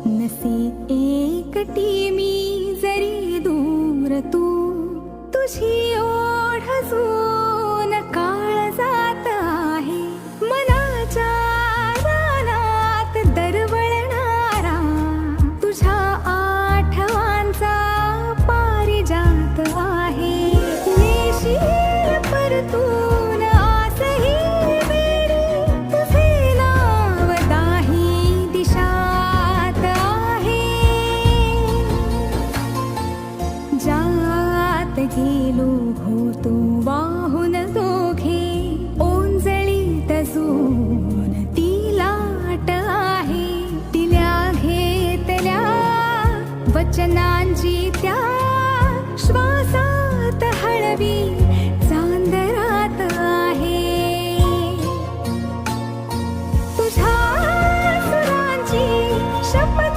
नसे एकटी मी जरी दूर तू, तुझी ओढ अजून काळ जात आहे. मनाच्या रानात दरवळणारा तुझ्या आठवांचा पारिजात आहे. येशील परतून आसही वेडी, तुझे नाव दाही दिशात आहे. जात गेलो होतो वाहून दोघे, ओंजळीत अजून ती लाट आहे. तिल्या घेतल्या वचनांची त्या श्वासात हळवी चांदरात आहे. तुझ्या सुरांची शपथ